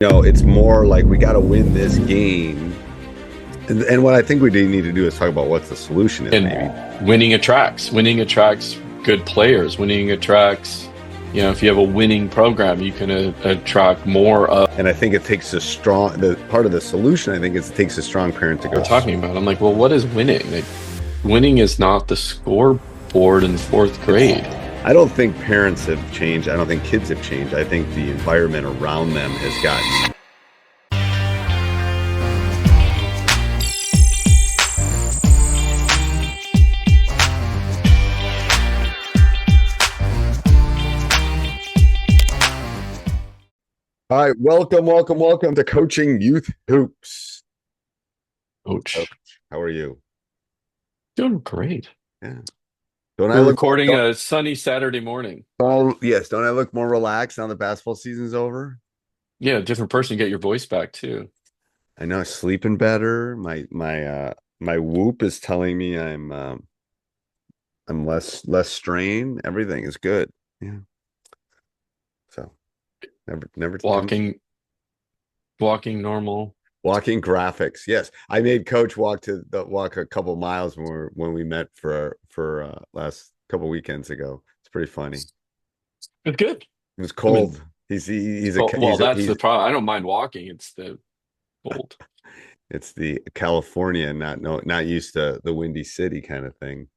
It's more like we got to win this game. And what I think we do need to do is talk about what the solution is, And maybe. winning attracts good players. Winning attracts, if you have a winning program, you can attract more of And I think it takes the part of the solution, I think is it takes a strong parent to what we're go, talking about. I'm like, well, what is winning? Like, winning is not the scoreboard in fourth it's, grade. I don't think parents have changed. I don't think kids have changed. I think the environment around them has gotten. All right. Welcome to Coaching Youth Hoops. Coach, Coach, how are you? doing great. Yeah. Don't I We're look more, recording a sunny Saturday morning. yes, don't I look more relaxed now the basketball season's over? Yeah, different person. Get your voice back too. I know, sleeping better. My whoop is telling me I'm less strained. Everything is good. Yeah. So never comes Walking, walking normal. walking graphics. Yes. I made coach walk a couple miles when we met for last couple weekends ago. It's pretty funny. It's good. It was I mean, cold. He's a well, well, that's the he's problem. I don't mind walking. It's the cold. it's the California, not used to the Windy City kind of thing.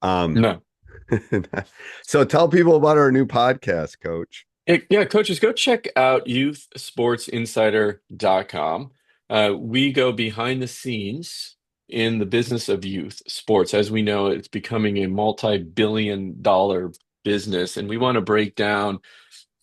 Um, No. so tell people about our new podcast, Coach. Yeah, coaches, go check out youthsportsinsider.com. We go behind the scenes in the business of youth sports. As we know, it's becoming a multi-billion-dollar business, and we want to break down,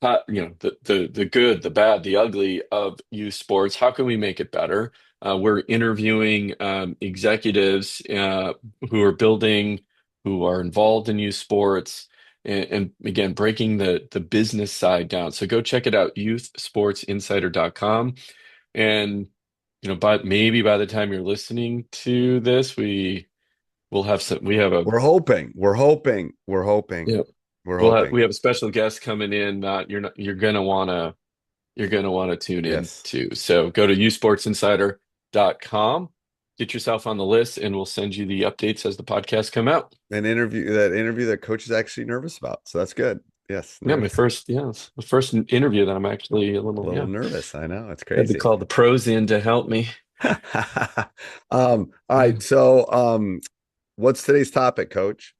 the good, the bad, the ugly of youth sports. How can we make it better? We're interviewing executives who are building, who are involved in youth sports, and again, breaking the business side down. So go check it out, youthsportsinsider.com. And but maybe by the time you're listening to this, we'll have some. We have a We're hoping. We're hoping. We're hoping. yeah. We're hoping. We have a special guest coming in that you're gonna want to tune in Yes. to. So go to usportsinsider.com, get yourself on the list, and we'll send you the updates as the podcasts come out. That interview that coach is actually nervous about. So that's good. Yes. Yeah, Nervous. it's the first interview that I'm actually a A little, little nervous. I know. It's had to crazy. call the pros in to help me. All right. So what's today's topic, Coach?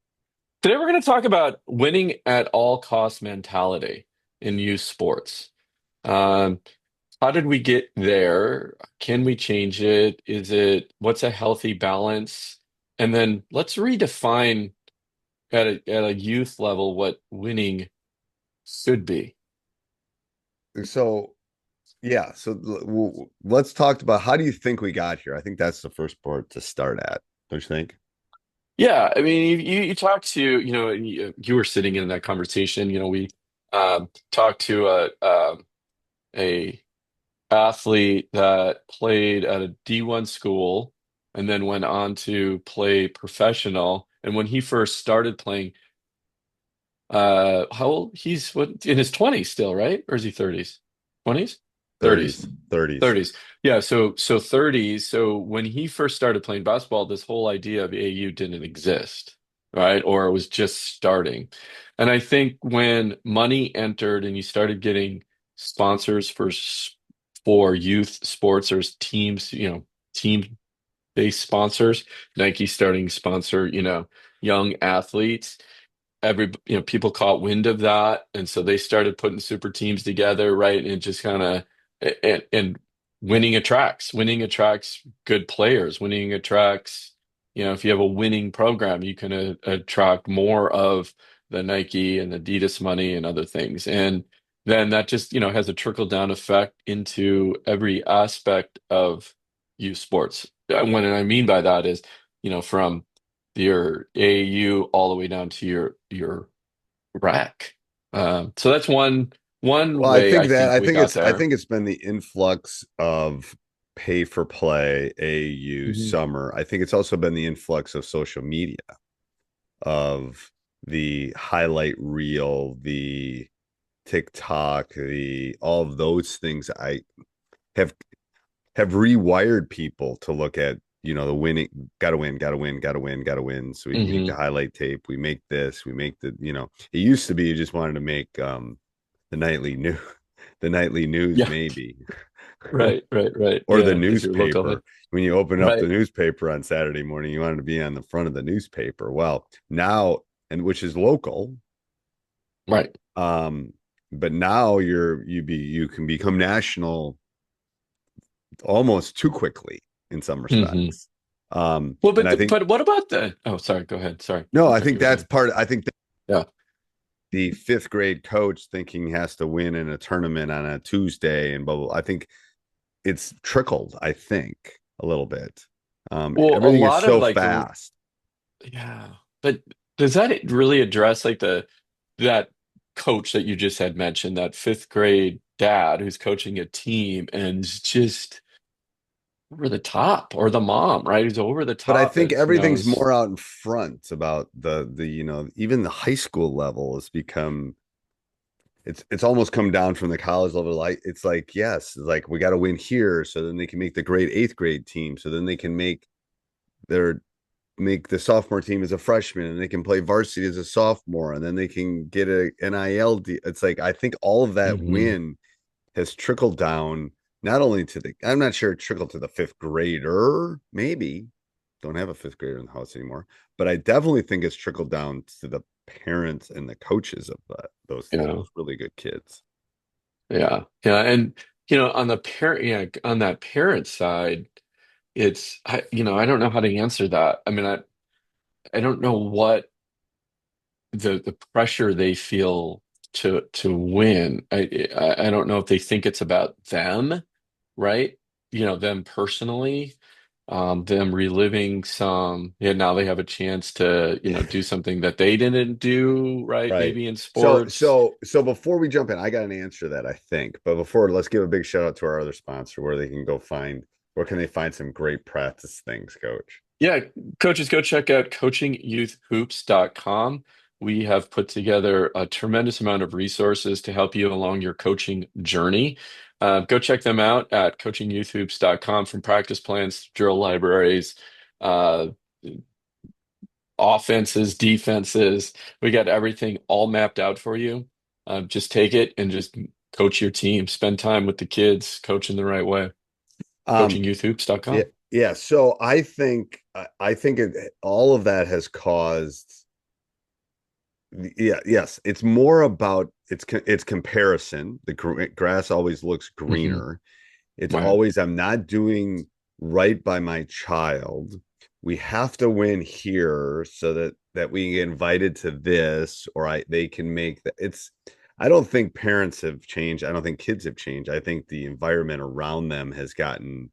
Today we're going to talk about winning at all cost mentality in youth sports. Um, how did we get there? Can we change it? What's a healthy balance? And then let's redefine at a youth level what winning should be. So yeah, so let's talk about how do you think we got here? I think that's the first part to start at, don't you think? Yeah, I mean, you talk to, you were sitting in that conversation. We talked to a athlete that played at a D1 school and then went on to play professional. And when he first started playing, how old? He's what, in his 20s still, right? Or is he 30s? 20s? 30s. 30s, 30s. 30s. Yeah, so 30s. So when he first started playing basketball, this whole idea of AU didn't exist, right? Or it was just starting. And I think when money entered and you started getting sponsors for youth sports or teams, team-based sponsors, Nike starting to sponsor, young athletes, people caught wind of that, and so they started putting super teams together, right? And it just kind of and winning attracts good players. Winning attracts, if you have a winning program, you can attract more of the Nike and Adidas money and other things. And then that just, has a trickle down effect into every aspect of youth sports. And what I mean by that is, from your AAU all the way down to your rack. So that's one Well, I way think I that think we got I there. think it's been the influx of pay for play, AU, Mhm. summer. I think it's also been the influx of social media, of the highlight reel, the TikTok, the all of those things. have have rewired people to look at, the winning, gotta win, gotta win, gotta win, gotta win. So we make the Hmm. highlight tape, we make this, we make it used to be you just wanted to make the nightly news, the nightly news Yeah, maybe, right. or the Yeah, as your local head. newspaper. When you open up the Right, newspaper on Saturday morning, you wanted to be on the front of the newspaper. Well, now, and which is local, right. um, but now you can become national almost too quickly in some Hmm. respects. Well, And I think but what about the? Oh, sorry. Go ahead. Sorry, no, I I thought think you were that's done. part. I think Yeah. the fifth grade coach thinking he has to win in a tournament on a Tuesday and blah, blah, blah. I think it's trickled. I think a little bit. Well, a Everything is lot of so like, fast. yeah, but does that really address like the that coach that you just had mentioned, that fifth grade dad who's coaching a team and is just over the top, or the mom, right? Who's over the But I top think as everything's knows. more out in front about the even the high school level has become it's almost come down from the college level. Like it's like yes, it's like we got to win here, so then they can make the great eighth grade team, so then they can their make the sophomore team as a freshman, and they can play varsity as a sophomore, and then they can get a NIL. It's like I think all of that Hmm. win has trickled down not only to the I'm not sure it trickled to the fifth grader, maybe don't have a fifth grader in the house anymore, but I definitely think it's trickled down to the parents and the coaches of Yeah, those really good kids. yeah, and on the parent, yeah, on that parent side, I don't know how to answer that. I mean, I don't know what the pressure they feel to win. I don't know if they think it's about them, right? Them personally, them reliving some, yeah, now they have a chance to, do something that they didn't do, right? Right. Maybe in So sports. so so before we jump in, I got an answer to that, I think. But before, let's give a big shout out to our other sponsor where they can go find where can they find some great practice things, coach. Yeah, coaches, go check out coachingyouthhoops.com. We have put together a tremendous amount of resources to help you along your coaching journey. Go check them out at coachingyouthhoops.com, from practice plans, drill libraries, uh, offenses, defenses. We got everything all mapped out for you. Just take it and just coach your team. Spend time with the kids, coaching the right way. Um yeah, Coachingyouthhoops.com. yeah. So I think all of that has caused yeah, yes, it's more about it's comparison. The grass always looks Hmm. greener. It's Right. always I'm not doing right by my child. We have to win here so that we get invited to this, or they can make that. I don't think parents have changed. I don't think kids have changed. I think the environment around them has gotten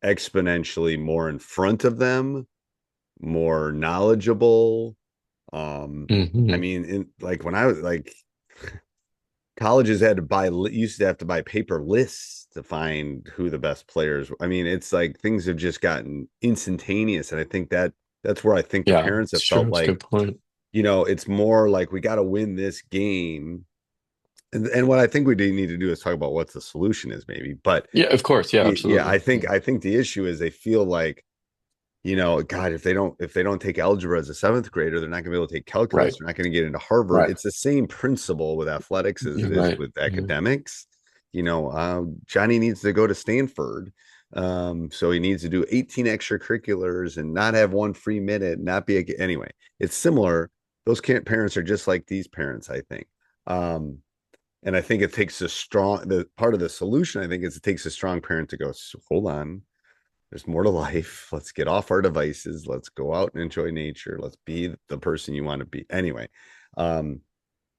exponentially more in front of them, more knowledgeable. Um, I Hmm. mean, like when I was like colleges had to used to have to buy paper lists to find who the best players. I mean, it's like things have just gotten instantaneous, and I think that's where I think the Yeah, parents have it's true. felt It's a like, good point. it's more like we got to win this game. And what I think we do need to do is talk about what the solution is, maybe. But Yeah, of course. Yeah, yeah, absolutely. I think the issue is they feel like God, if they don't take algebra as a seventh grader, they're not going to be able to take calculus. Right. They're not going to get into Harvard. Right. It's the same principle with athletics as You're it is right. with Mhm. academics. Johnny needs to go to Stanford. So he needs to do 18 extracurriculars and not have one free minute, not be anyway. It's similar. Those parents are just like these parents, I think. Um, and I think it takes the part of the solution, I think, is it takes a strong parent to go, hold on, there's more to life. Let's get off our devices. Let's go out and enjoy nature. Let's be the person you want to be. Anyway, um,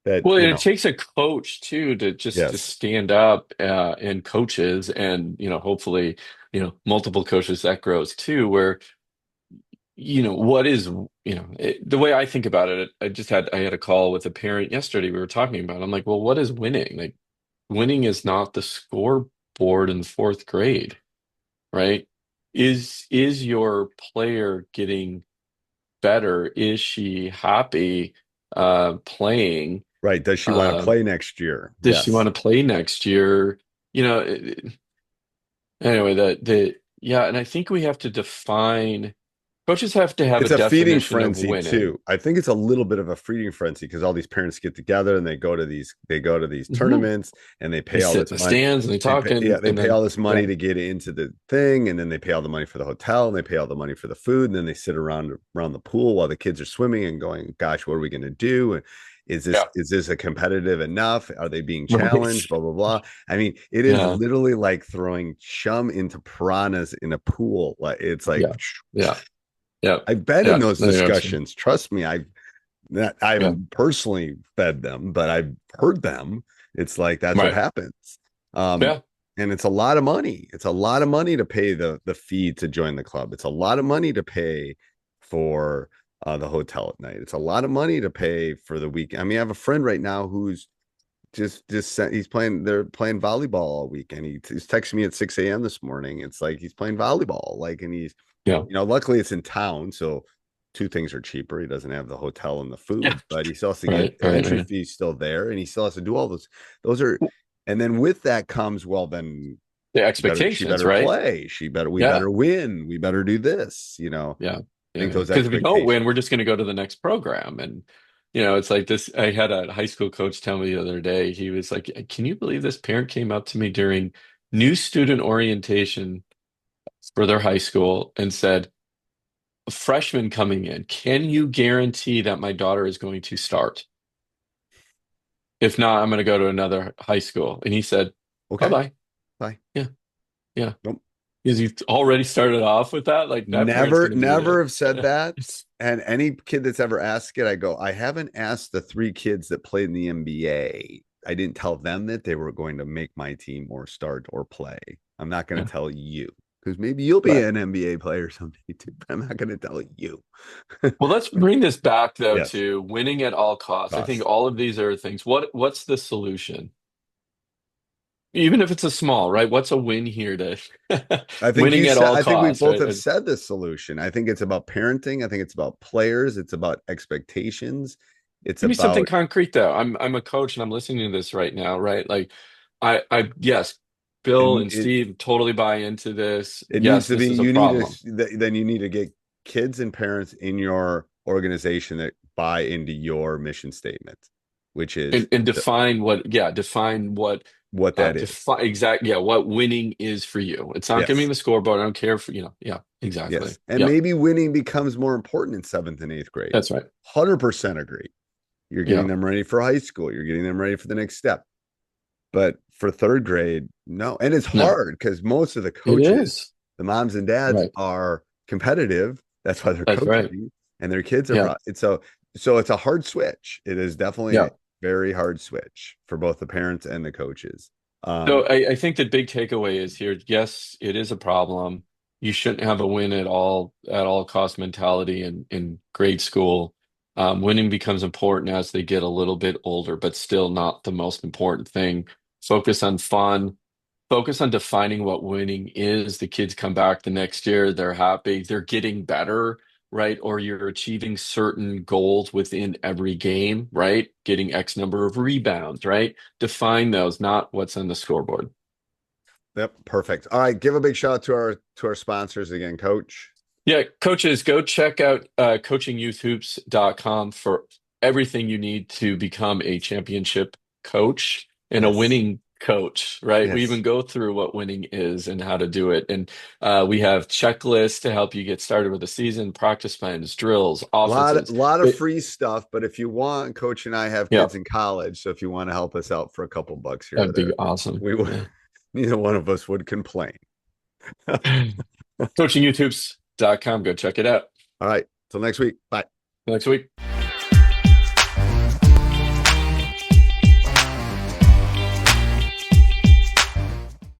that, Well, and it takes a coach too to just to yes, stand up, and coaches, and hopefully multiple coaches, that grows too. Where what is the way I think about it. I had a call with a parent yesterday. We were talking about it. I'm like, well, what is winning? Like, winning is not the scoreboard in the fourth grade, right? Is your player getting better? Is she happy playing? right. Does she want to Uh, play next year? does she Yes. want to play next year? You know, Anyway, the yeah, and I think we have to define coaches have to have a It's a feeding definition of frenzy winning. too. I think it's a little bit of a feeding frenzy because all these parents get together and they go to these Mhm. tournaments and they They pay all sit this in the money. stands and they talk They and pay then all this yeah, money to get into the thing, and then they pay all the money for the hotel, and they pay all the money for the food, and then they sit around the pool while the kids are swimming and going, "Gosh, what are we going to do? And yeah, is this a competitive enough? Are they being challenged? right. Blah blah blah." I mean, it is Yeah, literally like throwing chum into piranhas in a pool. Like it's like yeah, yeah, yeah, I've been in yeah. those No, you're absolutely discussions. Trust me, I yeah, haven't personally fed them, but I've heard them. It's like that's what right. happens. Um, Yeah, and it's a lot of money. It's a lot of money to pay the fee to join the club. It's a lot of money to pay for the hotel at night. It's a lot of money to pay for the weekend. I mean, I have a friend right now who's just sent, he's playing they're playing volleyball all weekend. He's texting me at 6 a.m. this morning. It's like he's playing volleyball, like, and he's, yeah, luckily it's in town, so two things are cheaper. He doesn't have the hotel and the yeah. food, but he still has to get Right, the right, entry right. fee still there, and he still has to do all those are, and then with that comes, well, then The she expectations, better right? play, we Yeah, better win, we better do this, yeah, I yeah, think yeah. those Because if we don't expectations. win, we're just going to go to the next program. And, it's like this. I had a high school coach tell me the other day, he was like, can you believe this parent came up to me during new student orientation for their high school and said, a freshman coming in, can you guarantee that my daughter is going to start? If not, I'm going to go to another high school. And he said, bye Okay, bye. bye. Yeah, yeah. Nope. Because you already started off with that. Like that parent's Never, going to be never have said like, that. And any kid that's ever asked it, I go, I haven't asked the three kids that played in the NBA. I didn't tell them that they were going to make my team or start or play. I'm not going yeah, to tell you because maybe you'll be right. an NBA player someday too, but I'm not going to tell you. Well, let's bring this back though Yes, to winning at all costs. I think cost. all of these are things. What's the solution? Even if it's a small, right? What's a win here to I think winning you at said, all I think we costs, both right? have said the solution. I think it's about parenting. I think it's about players. It's about expectations. It's Give me something about, concrete though. I'm a coach and I'm listening to this right now, right? Like I yes, Bill and and Steve totally buy into this. it needs Yes, to be, this is a you need problem. to, then you need to get kids and parents in your organization that buy into your mission statement, which is And define define what what that is. define exact what winning is for you. It's not giving Yes. the scoreboard. I don't care for, yeah, exactly. Yes. And Yeah, maybe winning becomes more important in seventh and eighth grade. that's right. 100% agree. You're getting Yeah. them ready for high school. You're getting them ready for the next step. But for third grade, no. And it's No, hard because most of the it coaches, is. the moms and dads, Right. are competitive. That's why they're That's right. coaching, and their kids are Yeah. so it's a hard switch. It is definitely a Yeah. very hard switch for both the parents and the coaches. So I think the big takeaway is here, yes, it is a problem. You shouldn't have a win at all cost mentality in grade school. Winning becomes important as they get a little bit older, but still not the most important thing. Focus on fun. Focus on defining what winning is. The kids come back the next year, they're happy, they're getting better, right? Or you're achieving certain goals within every game, right? Getting X number of rebounds, right? Define those, not what's on the scoreboard. Yep, perfect. All right, give a big shout out to our sponsors again, Coach. Yeah, coaches, go check out coachingyouthhoops.com for everything you need to become a championship coach and a Yes, winning coach, right? We yes. even go through what winning is and how to do it. And we have checklists to help you get started with the season, practice plans, drills, A offenses. lot of It, free stuff, but if you want, Coach and I have yeah, kids in college, so if you want to help us out for a couple bucks here or that'd be there, awesome. we would. Yeah. Neither one of us would complain. All Coachingyouthhoops.com. Go check it out. right, till next week. Bye. Next week.